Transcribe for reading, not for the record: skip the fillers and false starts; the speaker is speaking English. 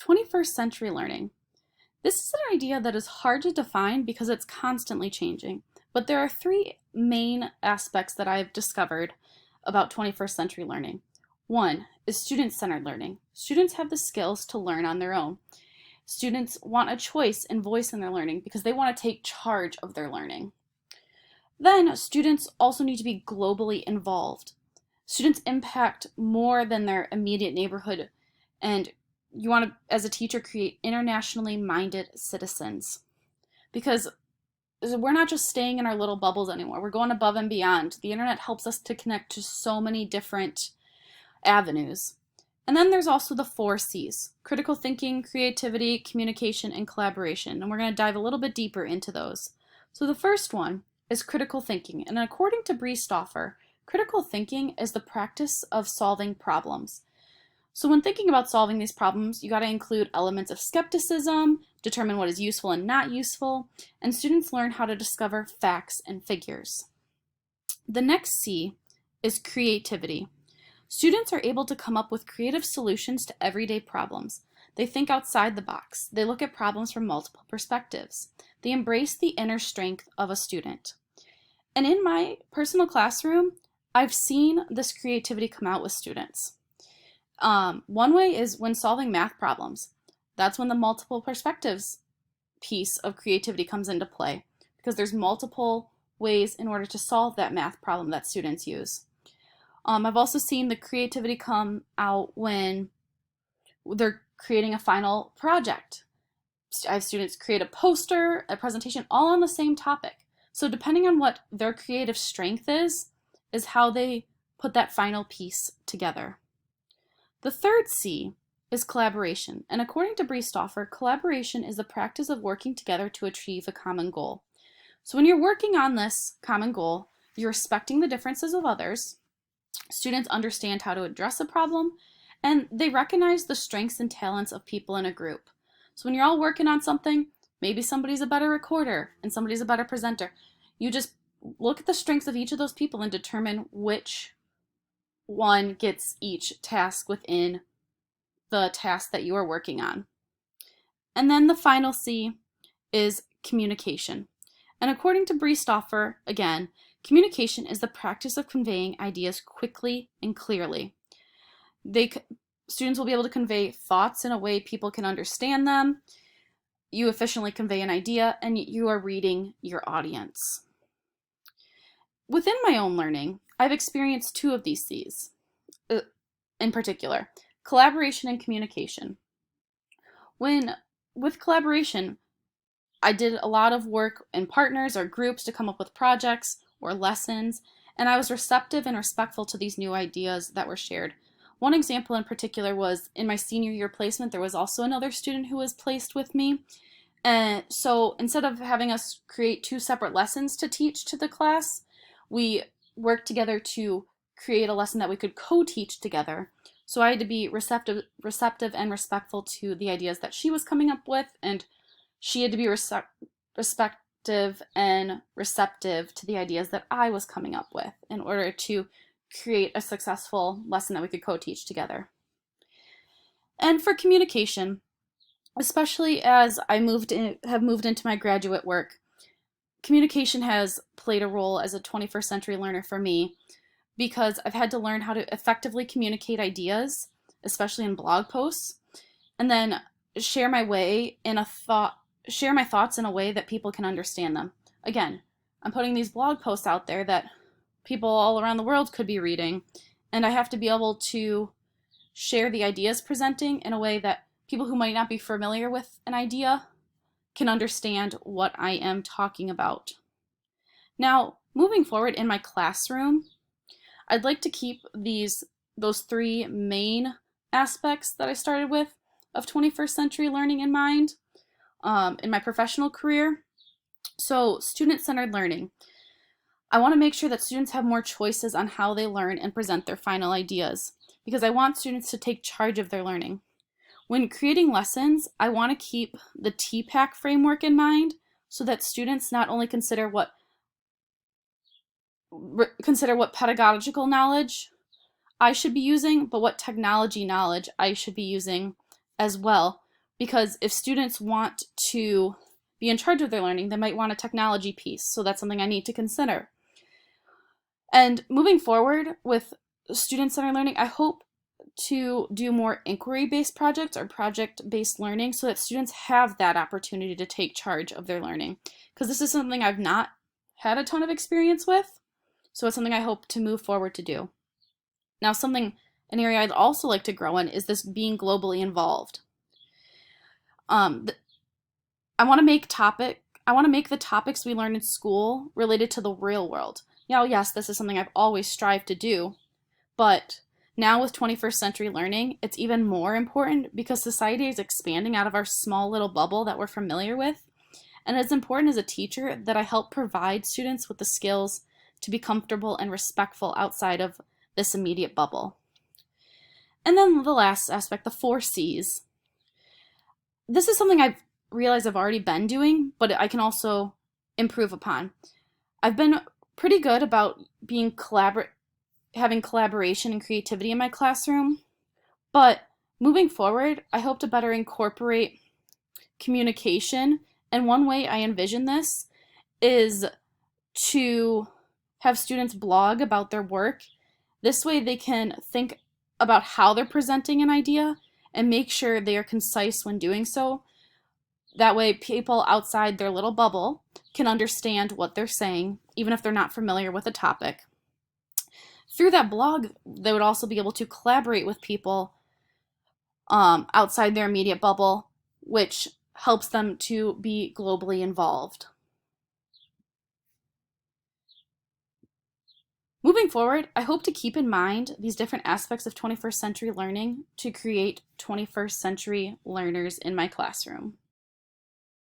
21st century learning. This is an idea that is hard to define because it's constantly changing, but there are three main aspects that I've discovered about 21st century learning. One is student-centered learning. Students have the skills to learn on their own. Students want a choice and voice in their learning because they want to take charge of their learning. Then students also need to be globally involved. Students impact more than their immediate neighborhood, and you want to, as a teacher, create internationally minded citizens, because we're not just staying in our little bubbles anymore. We're going above and beyond. The internet helps us to connect to so many different avenues. And then there's also the 4 C's: critical thinking, creativity, communication, and collaboration. And we're going to dive a little bit deeper into those. So the first one is critical thinking. And according to Briestoffer, critical thinking is the practice of solving problems. So when thinking about solving these problems, you got to include elements of skepticism, determine what is useful and not useful, and students learn how to discover facts and figures. The next C is creativity. Students are able to come up with creative solutions to everyday problems. They think outside the box. They look at problems from multiple perspectives. They embrace the inner strength of a student. And in my personal classroom, I've seen this creativity come out with students. One way is when solving math problems. That's when the multiple perspectives piece of creativity comes into play, because there's multiple ways in order to solve that math problem that students use. I've also seen the creativity come out when they're creating a final project. I have students create a poster, a presentation, all on the same topic. So depending on what their creative strength is how they put that final piece together. The third C is collaboration. And according to Briestoffer, collaboration is the practice of working together to achieve a common goal. So when you're working on this common goal, you're respecting the differences of others. Students understand how to address a problem, and they recognize the strengths and talents of people in a group. So when you're all working on something, maybe somebody's a better recorder and somebody's a better presenter. You just look at the strengths of each of those people and determine which one gets each task within the task that you are working on. And then the final C is communication. And according to Briestoffer, again, communication is the practice of conveying ideas quickly and clearly. Students will be able to convey thoughts in a way people can understand them. You efficiently convey an idea, and you are reading your audience. Within my own learning, I've experienced 2 of these C's in particular: collaboration and communication. With collaboration, I did a lot of work in partners or groups to come up with projects or lessons, and I was receptive and respectful to these new ideas that were shared. One example in particular was in my senior year placement, there was also another student who was placed with me. And so instead of having us create 2 separate lessons to teach to the class, we worked together to create a lesson that we could co-teach together. So I had to be receptive and respectful to the ideas that she was coming up with, and she had to be respective and receptive to the ideas that I was coming up with in order to create a successful lesson that we could co-teach together. And for communication, especially as I have moved into my graduate work, communication has played a role as a 21st century learner for me, because I've had to learn how to effectively communicate ideas, especially in blog posts, and then share my thoughts in a way that people can understand them. Again, I'm putting these blog posts out there that people all around the world could be reading, and I have to be able to share the ideas presenting in a way that people who might not be familiar with an idea can understand what I am talking about. Now, moving forward in my classroom, I'd like to keep those 3 main aspects that I started with of 21st century learning in mind in my professional career. So, student-centered learning. I want to make sure that students have more choices on how they learn and present their final ideas, because I want students to take charge of their learning. When creating lessons, I want to keep the TPACK framework in mind so that students not only consider what pedagogical knowledge I should be using, but what technology knowledge I should be using as well, because if students want to be in charge of their learning, they might want a technology piece, so that's something I need to consider. And moving forward with student-centered learning, I hope to do more inquiry-based projects or project-based learning so that students have that opportunity to take charge of their learning, because this is something I've not had a ton of experience with, so it's something I hope to move forward to do. Now, an area I'd also like to grow in is this being globally involved. I want to make the topics we learn in school related to the real world. Now, yes, this is something I've always strived to do, but now with 21st century learning, it's even more important because society is expanding out of our small little bubble that we're familiar with. And it's important as a teacher that I help provide students with the skills to be comfortable and respectful outside of this immediate bubble. And then the last aspect, the 4 C's. This is something I've realized I've already been doing, but I can also improve upon. I've been pretty good about having collaboration and creativity in my classroom, but moving forward, I hope to better incorporate communication, and one way I envision this is to have students blog about their work. This way they can think about how they're presenting an idea and make sure they are concise when doing so. That way people outside their little bubble can understand what they're saying, even if they're not familiar with the topic. Through that blog, they would also be able to collaborate with people outside their immediate bubble, which helps them to be globally involved. Moving forward, I hope to keep in mind these different aspects of 21st century learning to create 21st century learners in my classroom.